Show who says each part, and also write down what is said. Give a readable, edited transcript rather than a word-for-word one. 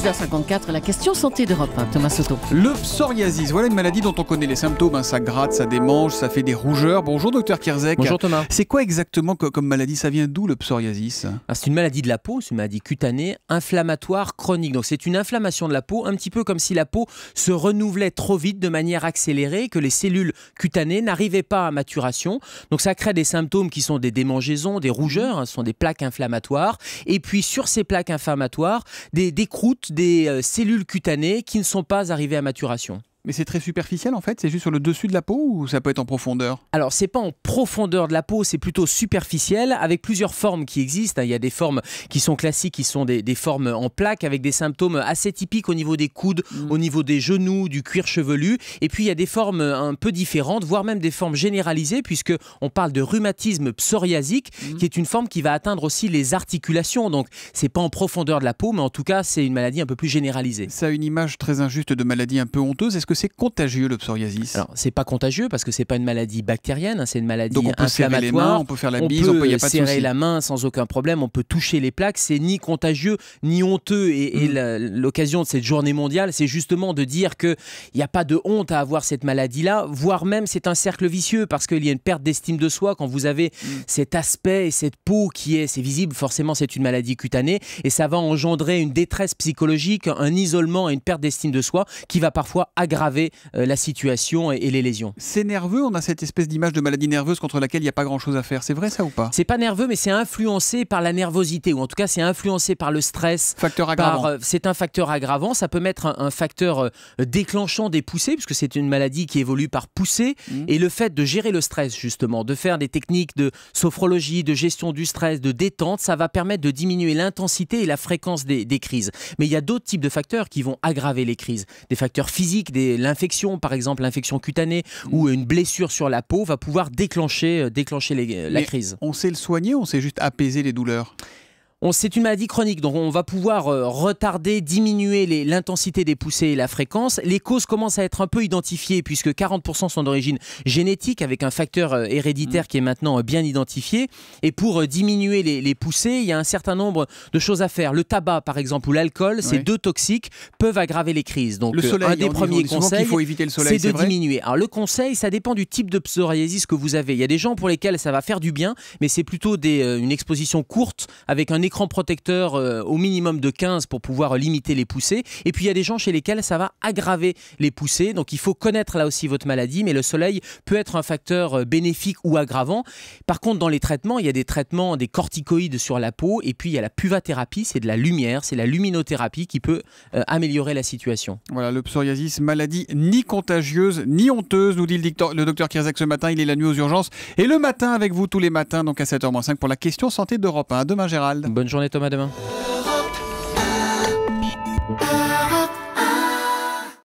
Speaker 1: 6h54, la question santé d'Europe 1, Thomas Soto.
Speaker 2: Le psoriasis, voilà une maladie dont on connaît les symptômes, ça gratte, ça démange, ça fait des rougeurs. Bonjour docteur Kierzek.
Speaker 3: Bonjour Thomas.
Speaker 2: C'est quoi exactement comme maladie? Ça vient d'où le psoriasis?
Speaker 3: C'est une maladie de la peau, c'est une maladie cutanée, inflammatoire, chronique. Donc c'est une inflammation de la peau, un petit peu comme si la peau se renouvelait trop vite, de manière accélérée, que les cellules cutanées n'arrivaient pas à maturation. Donc ça crée des symptômes qui sont des démangeaisons, des rougeurs, ce sont des plaques inflammatoires. Et puis sur ces plaques inflammatoires, des croûtes, des cellules cutanées qui ne sont pas arrivées à maturation.
Speaker 2: Mais c'est très superficiel en fait? C'est juste sur le dessus de la peau ou ça peut être en profondeur?
Speaker 3: Alors, c'est pas en profondeur de la peau, c'est plutôt superficiel, avec plusieurs formes qui existent. Il y a des formes qui sont classiques, qui sont des formes en plaques, avec des symptômes assez typiques au niveau des coudes, au niveau des genoux, du cuir chevelu. Et puis, il y a des formes un peu différentes, voire même des formes généralisées, puisqu'on parle de rhumatisme psoriasique, qui est une forme qui va atteindre aussi les articulations. Donc, c'est pas en profondeur de la peau, mais en tout cas, c'est une maladie un peu plus généralisée.
Speaker 2: Ça a une image très injuste de maladie un peu honteuse. Est-ce que c'est contagieux le psoriasis?
Speaker 3: Alors, c'est pas contagieux parce que c'est pas une maladie bactérienne, c'est une maladie
Speaker 2: donc on peut
Speaker 3: inflammatoire.
Speaker 2: serrer les mains, on peut faire la bise,
Speaker 3: on peut
Speaker 2: y a pas de
Speaker 3: serrer
Speaker 2: souci.
Speaker 3: la main sans aucun problème, on peut toucher les plaques, c'est ni contagieux ni honteux. Et l'occasion de cette journée mondiale, c'est justement de dire qu'il n'y a pas de honte à avoir cette maladie-là, voire même c'est un cercle vicieux parce qu'il y a une perte d'estime de soi quand vous avez cet aspect et cette peau c'est visible, forcément c'est une maladie cutanée et ça va engendrer une détresse psychologique, un isolement et une perte d'estime de soi qui va parfois aggraver la situation et les lésions.
Speaker 2: C'est nerveux, on a cette espèce d'image de maladie nerveuse contre laquelle il n'y a pas grand-chose à faire. C'est vrai ça ou pas?
Speaker 3: C'est pas nerveux, mais c'est influencé par la nervosité, ou en tout cas c'est influencé par le stress.
Speaker 2: Facteur aggravant.
Speaker 3: C'est un facteur aggravant, ça peut mettre un facteur déclenchant des poussées, puisque c'est une maladie qui évolue par poussée, et le fait de gérer le stress justement, de faire des techniques de sophrologie, de gestion du stress, de détente, ça va permettre de diminuer l'intensité et la fréquence des crises. Mais il y a d'autres types de facteurs qui vont aggraver les crises. Des facteurs physiques, l'infection par exemple, l'infection cutanée ou une blessure sur la peau va pouvoir déclencher la crise.
Speaker 2: On sait le soigner ou on sait juste apaiser les douleurs?
Speaker 3: C'est une maladie chronique, donc on va pouvoir retarder, diminuer l'intensité des poussées et la fréquence. Les causes commencent à être un peu identifiées puisque 40% sont d'origine génétique avec un facteur héréditaire qui est maintenant bien identifié. Et pour diminuer les poussées, il y a un certain nombre de choses à faire. Le tabac par exemple ou l'alcool, ces deux toxiques peuvent aggraver les crises. Donc
Speaker 2: le soleil,
Speaker 3: un des premiers conseils,
Speaker 2: faut éviter le soleil,
Speaker 3: c'est de diminuer. Alors le conseil, ça dépend du type de psoriasis que vous avez. Il y a des gens pour lesquels ça va faire du bien, mais c'est plutôt une exposition courte avec un écran protecteur au minimum de 15 pour pouvoir limiter les poussées. Et puis il y a des gens chez lesquels ça va aggraver les poussées. Donc il faut connaître là aussi votre maladie, mais le soleil peut être un facteur bénéfique ou aggravant. Par contre, dans les traitements, il y a des traitements, des corticoïdes sur la peau, et puis il y a la puvathérapie, c'est de la lumière, c'est la luminothérapie qui peut améliorer la situation.
Speaker 2: Voilà, le psoriasis, maladie ni contagieuse ni honteuse, nous dit le docteur Kierzek ce matin. Il est la nuit aux urgences et le matin avec vous tous les matins, donc à 7h-5 pour la question santé d'Europe 1. À demain Gérald.
Speaker 3: Bonne journée Thomas, demain.